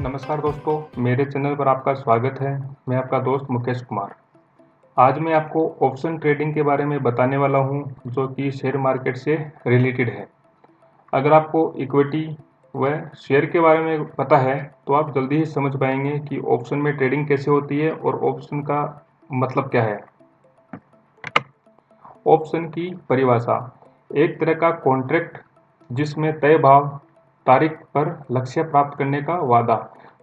नमस्कार दोस्तों, मेरे चैनल पर आपका स्वागत है। मैं आपका दोस्त मुकेश कुमार। आज मैं आपको ऑप्शन ट्रेडिंग के बारे में बताने वाला हूं, जो कि शेयर मार्केट से रिलेटेड है। अगर आपको इक्विटी व शेयर के बारे में पता है तो आप जल्दी ही समझ पाएंगे कि ऑप्शन में ट्रेडिंग कैसे होती है और ऑप्शन का मतलब क्या है। ऑप्शन की परिभाषा: एक तरह का कॉन्ट्रैक्ट जिसमें तय भाव तारीख पर लक्ष्य प्राप्त करने का वादा।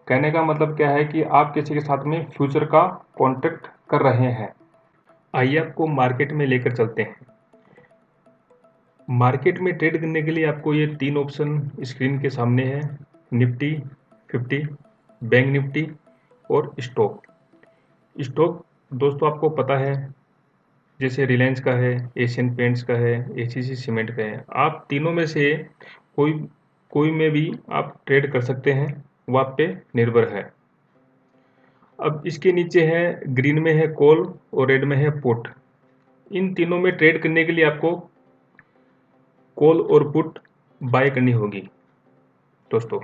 कहने का मतलब क्या है कि आप किसी के साथ में फ्यूचर का कॉन्ट्रैक्ट कर रहे हैं। आइए आपको मार्केट में लेकर चलते हैं। मार्केट में ट्रेड करने के लिए आपको ये 3 ऑप्शन स्क्रीन के सामने है: निफ्टी 50, बैंक निफ्टी और स्टॉक। स्टॉक दोस्तों आपको पता है, जैसे रिलायंस का है, एशियन पेंट्स का है, एसीसी सीमेंट का है। आप तीनों में से कोई कोई में भी आप ट्रेड कर सकते हैं, वो आप पे निर्भर है। अब इसके नीचे है, ग्रीन में है कॉल और रेड में है पुट। इन तीनों में ट्रेड करने के लिए आपको कॉल और पुट बाय करनी होगी। दोस्तों,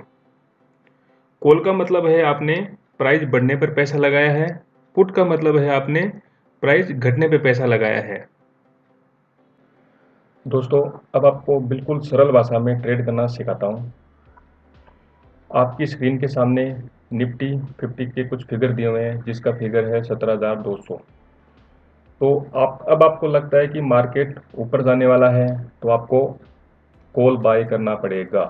कॉल का मतलब है आपने प्राइस बढ़ने पर पैसा लगाया है, पुट का मतलब है आपने प्राइस घटने पर पैसा लगाया है। दोस्तों, अब आपको बिल्कुल सरल भाषा में ट्रेड करना सिखाता हूँ। आपकी स्क्रीन के सामने निफ्टी 50 के कुछ फिगर दिए हुए हैं, जिसका फिगर है 17,200। तो अब आपको लगता है कि मार्केट ऊपर जाने वाला है, तो आपको कॉल बाय करना पड़ेगा।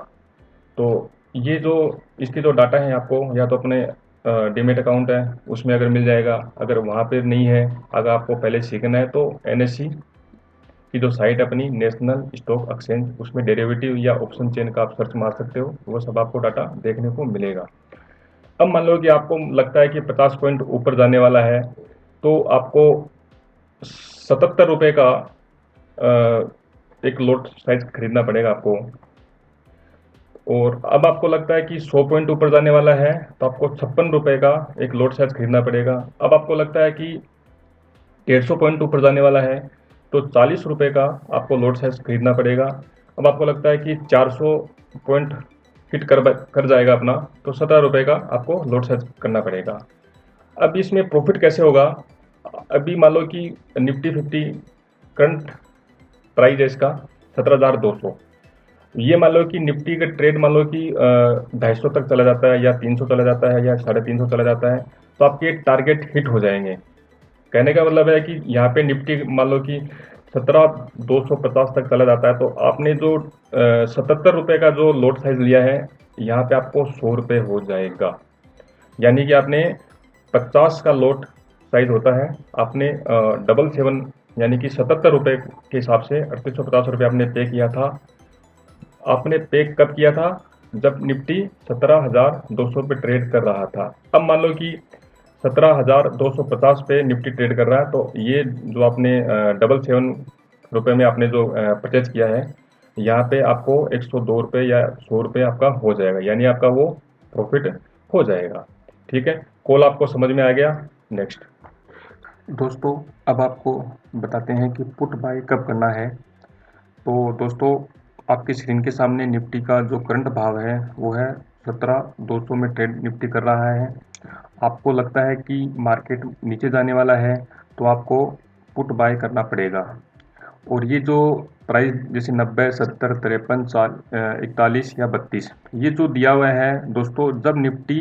तो ये जो इसके जो डाटा है, आपको या तो अपने डीमेट अकाउंट है उसमें अगर मिल जाएगा, अगर वहाँ पर नहीं है, अगर आपको पहले सीखना है तो एनएससी की जो साइट अपनी नेशनल स्टॉक एक्सचेंज, उसमें डेरिवेटिव या ऑप्शन चेन का आप सर्च मार सकते हो, वो सब आपको डाटा देखने को मिलेगा। अब मान लो कि आपको लगता है कि 50 पॉइंट ऊपर जाने वाला है, तो आपको 77 रुपये का एक लॉट साइज खरीदना पड़ेगा आपको। और अब आपको लगता है कि 100 पॉइंट ऊपर जाने वाला है, तो आपको 56 रुपये का एक लॉट साइज खरीदना पड़ेगा। अब आपको लगता है कि 150 पॉइंट ऊपर जाने वाला है, तो 40 रुपये का आपको लॉट साइज खरीदना पड़ेगा। अब आपको लगता है कि 400 पॉइंट हिट कर जाएगा अपना, तो 17 रुपये का आपको लॉट साइज करना पड़ेगा। अब इसमें प्रॉफिट कैसे होगा? अभी मान लो कि निफ्टी 50 करंट प्राइस है इसका 17,200। ये मान लो कि निफ्टी का ट्रेड मान लो कि 250 तक चला जाता है, या 300 चला जाता है, या 350 चला जाता है, तो आपके टारगेट हिट हो जाएंगे। कहने का मतलब है कि यहाँ पे निफ्टी मान लो कि 17,250 तक चला जाता है, तो आपने जो 77 रुपये का जो लॉट साइज लिया है, यहाँ पे आपको 100 रुपये हो जाएगा। यानी कि आपने 50 का लॉट साइज होता है, आपने 777 यानी कि 77 रुपये के हिसाब से 3850 रुपये आपने पे किया था। आपने पे कब किया था? जब निफ्टी 17,200 पे ट्रेड कर रहा था। अब मान लो कि 17,250 पे निफ्टी ट्रेड कर रहा है, तो ये जो आपने 777 रुपये में आपने जो परचेज किया है, यहाँ पे आपको 102 रुपये या 100 रुपये आपका हो जाएगा, यानी आपका वो प्रॉफिट हो जाएगा। ठीक है, कॉल आपको समझ में आ गया। नेक्स्ट दोस्तों, अब आपको बताते हैं कि पुट बाय कब करना है। तो दोस्तों, आपकी स्क्रीन के सामने निफ्टी का जो करंट भाव है वो है 17,200 में ट्रेड निफ्टी कर रहा है। आपको लगता है कि मार्केट नीचे जाने वाला है, तो आपको पुट बाय करना पड़ेगा। और ये जो प्राइस जैसे 90, 70, 53, 41 या 32, ये जो दिया हुआ है दोस्तों, जब निफ्टी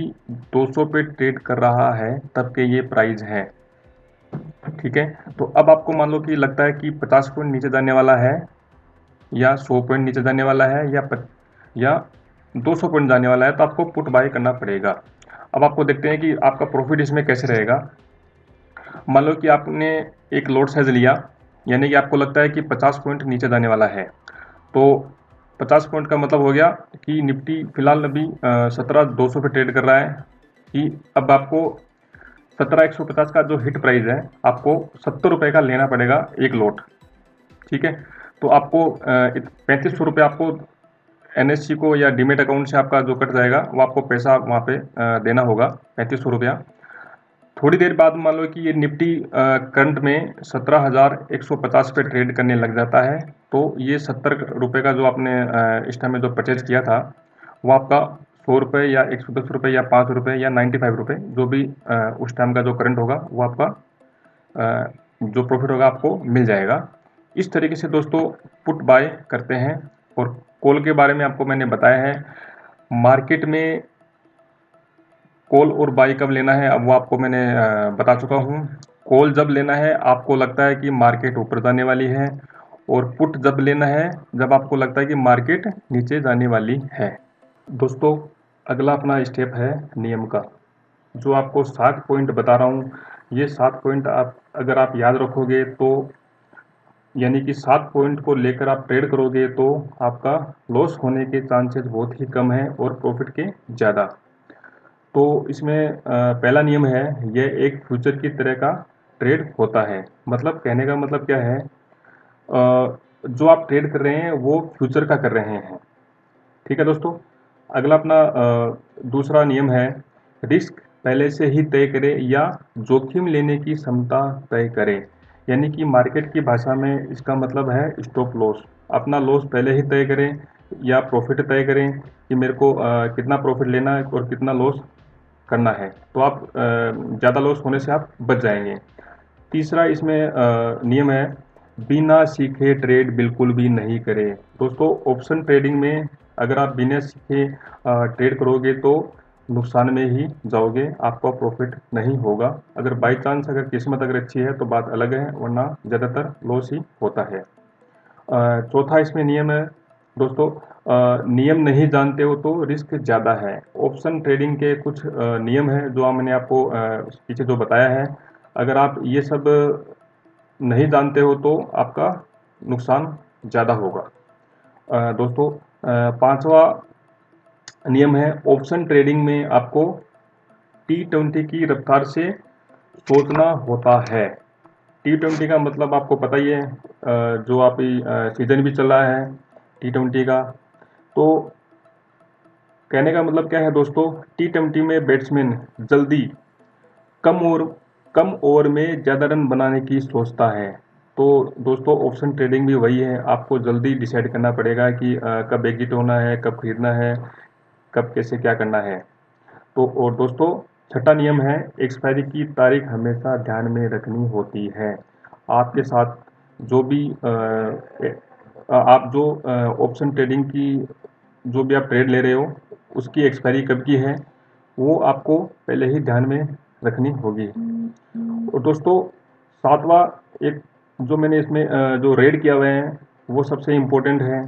200 पे ट्रेड कर रहा है तब के ये प्राइस हैं। ठीक है, तो अब आपको मान लो कि लगता है कि 50 पॉइंट नीचे जाने वाला है, या 100 पॉइंट नीचे जाने वाला है, या 200 पॉइंट जाने वाला है, तो आपको पुट बाय करना पड़ेगा। अब आपको देखते हैं कि आपका प्रॉफिट इसमें कैसे रहेगा। मान लो कि आपने एक लॉट साइज लिया, यानी कि आपको लगता है कि 50 पॉइंट नीचे जाने वाला है, तो 50 पॉइंट का मतलब हो गया कि निफ्टी फिलहाल अभी 17,200 पे ट्रेड कर रहा है, कि अब आपको 17,150 का जो हिट प्राइस है, आपको 70 रुपये का लेना पड़ेगा एक लॉट। ठीक है, तो आपको 3500 रुपये आपको एनएससी को या डीमेट अकाउंट से आपका जो कट जाएगा, वो आपको पैसा वहाँ पे देना होगा, 3500 रुपया। थोड़ी देर बाद मान लो कि ये निफ्टी करंट में 17,150 पे ट्रेड करने लग जाता है, तो ये 70 रुपये का जो आपने इस टाइम में जो परचेज किया था, वो आपका 100 रुपये या 110 रुपये या 5 रुपये या 95 रुपये, जो भी उस टाइम का जो करंट होगा वो आपका जो प्रॉफिट होगा आपको मिल जाएगा। इस तरीके से दोस्तों पुट बाय करते हैं। और कॉल के बारे में आपको मैंने बताया है। मार्केट में कॉल और बाय कब लेना है अब वो आपको मैंने बता चुका हूँ। कॉल जब लेना है आपको लगता है कि मार्केट ऊपर जाने वाली है, और पुट जब लेना है जब आपको लगता है कि मार्केट नीचे जाने वाली है। दोस्तों अगला अपना स्टेप है नियम का। जो आपको 7 पॉइंट बता रहा हूँ, ये 7 पॉइंट अगर आप याद रखोगे तो यानी कि 7 पॉइंट को लेकर आप ट्रेड करोगे तो आपका लॉस होने के चांसेस बहुत ही कम है और प्रॉफिट के ज़्यादा। तो इसमें पहला नियम है, यह एक फ्यूचर की तरह का ट्रेड होता है। मतलब कहने का मतलब क्या है, जो आप ट्रेड कर रहे हैं वो फ्यूचर का कर रहे हैं। ठीक है दोस्तों। अगला अपना दूसरा नियम है, रिस्क पहले से ही तय करें या जोखिम लेने की क्षमता तय करें। यानी कि मार्केट की भाषा में इसका मतलब है स्टॉप लॉस। अपना लॉस पहले ही तय करें या प्रॉफिट तय करें कि मेरे को कितना प्रॉफिट लेना है और कितना लॉस करना है, तो आप ज़्यादा लॉस होने से आप बच जाएंगे। तीसरा इसमें नियम है, बिना सीखे ट्रेड बिल्कुल भी नहीं करें। दोस्तों ऑप्शन ट्रेडिंग में अगर आप बिना सीखे ट्रेड करोगे तो नुकसान में ही जाओगे, आपका प्रॉफिट नहीं होगा। अगर बाई चांस अगर किस्मत अगर अच्छी है तो बात अलग है, वरना ज़्यादातर लॉस ही होता है। चौथा इसमें नियम है दोस्तों, नियम नहीं जानते हो तो रिस्क ज़्यादा है। ऑप्शन ट्रेडिंग के कुछ नियम हैं जो मैंने आपको पीछे जो बताया है। अगर आप ये सब नहीं जानते हो तो आपका नुकसान ज़्यादा होगा। दोस्तों पांचवा नियम है, ऑप्शन ट्रेडिंग में आपको T20 की रफ्तार से सोचना होता है। T20 का मतलब आपको पता ही है, जो आप सीजन भी चल रहा है T20 का। तो कहने का मतलब क्या है दोस्तों, T20 में बैट्समैन जल्दी कम ओवर में ज़्यादा रन बनाने की सोचता है। तो दोस्तों ऑप्शन ट्रेडिंग भी वही है, आपको जल्दी डिसाइड करना पड़ेगा कि कब एग्जिट होना है, कब खरीदना है, कब कैसे क्या करना है। तो और दोस्तों छठा नियम है, एक्सपायरी की तारीख हमेशा ध्यान में रखनी होती है। आपके साथ जो भी आप जो ऑप्शन ट्रेडिंग की जो भी आप ट्रेड ले रहे हो उसकी एक्सपायरी कब की है वो आपको पहले ही ध्यान में रखनी होगी। और दोस्तों सातवां एक जो मैंने इसमें जो रेड किया हुआ है वो सबसे इम्पोर्टेंट है,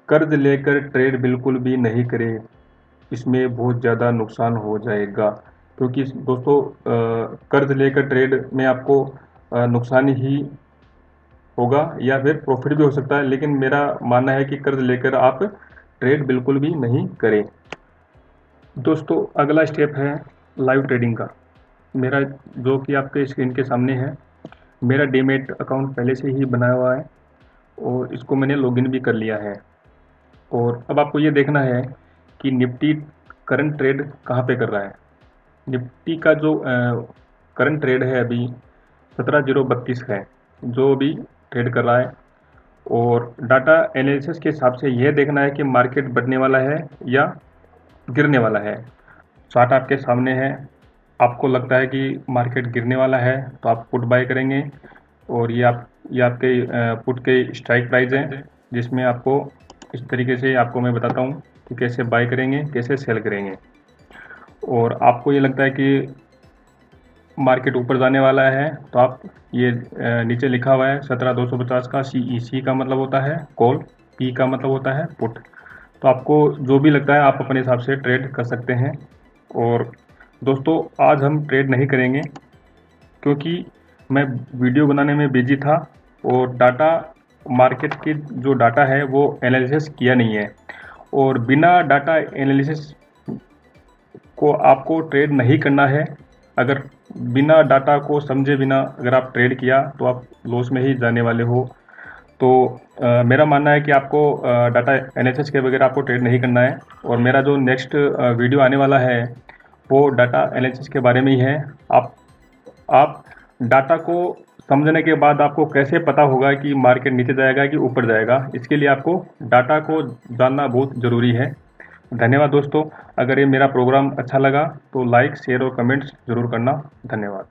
कर्ज लेकर ट्रेड बिल्कुल भी नहीं करें, इसमें बहुत ज़्यादा नुकसान हो जाएगा। क्योंकि दोस्तों कर्ज लेकर ट्रेड में आपको नुकसान ही होगा या फिर प्रॉफिट भी हो सकता है, लेकिन मेरा मानना है कि कर्ज लेकर आप ट्रेड बिल्कुल भी नहीं करें। दोस्तों अगला स्टेप है लाइव ट्रेडिंग का। मेरा जो कि आपके स्क्रीन के सामने है, मेरा डीमैट अकाउंट पहले से ही बनाया हुआ है और इसको मैंने लॉगिन भी कर लिया है। और अब आपको ये देखना है कि निफ्टी करंट ट्रेड कहाँ पे कर रहा है। निफ्टी का जो करंट ट्रेड है अभी 17,032 है जो अभी ट्रेड कर रहा है। और डाटा एनालिसिस के हिसाब से यह देखना है कि मार्केट बढ़ने वाला है या गिरने वाला है। चार्ट आपके सामने है, आपको लगता है कि मार्केट गिरने वाला है तो आप पुट बाय करेंगे। और ये आपके पुट के स्ट्राइक प्राइस हैं, जिसमें आपको इस तरीके से आपको मैं बताता हूँ कि कैसे बाय करेंगे कैसे सेल करेंगे। और आपको ये लगता है कि मार्केट ऊपर जाने वाला है तो आप ये नीचे लिखा हुआ है 17,250 का CEC का मतलब होता है कॉल, P का मतलब होता है पुट। तो आपको जो भी लगता है आप अपने हिसाब से ट्रेड कर सकते हैं। और दोस्तों आज हम ट्रेड नहीं करेंगे क्योंकि मैं वीडियो बनाने में बिजी था और डाटा मार्केट के जो डाटा है वो एनालिसिस किया नहीं है। और बिना डाटा एनालिसिस को आपको ट्रेड नहीं करना है। अगर बिना डाटा को समझे बिना अगर आप ट्रेड किया तो आप लॉस में ही जाने वाले हो। तो मेरा मानना है कि आपको डाटा एनालिसिस के बगैर आपको ट्रेड नहीं करना है। और मेरा जो नेक्स्ट वीडियो आने वाला है वो डाटा एनालिसिस के बारे में ही है। आप डाटा को समझने के बाद आपको कैसे पता होगा कि मार्केट नीचे जाएगा कि ऊपर जाएगा, इसके लिए आपको डाटा को जानना बहुत ज़रूरी है। धन्यवाद दोस्तों। अगर ये मेरा प्रोग्राम अच्छा लगा तो लाइक, शेयर और कमेंट्स ज़रूर करना। धन्यवाद।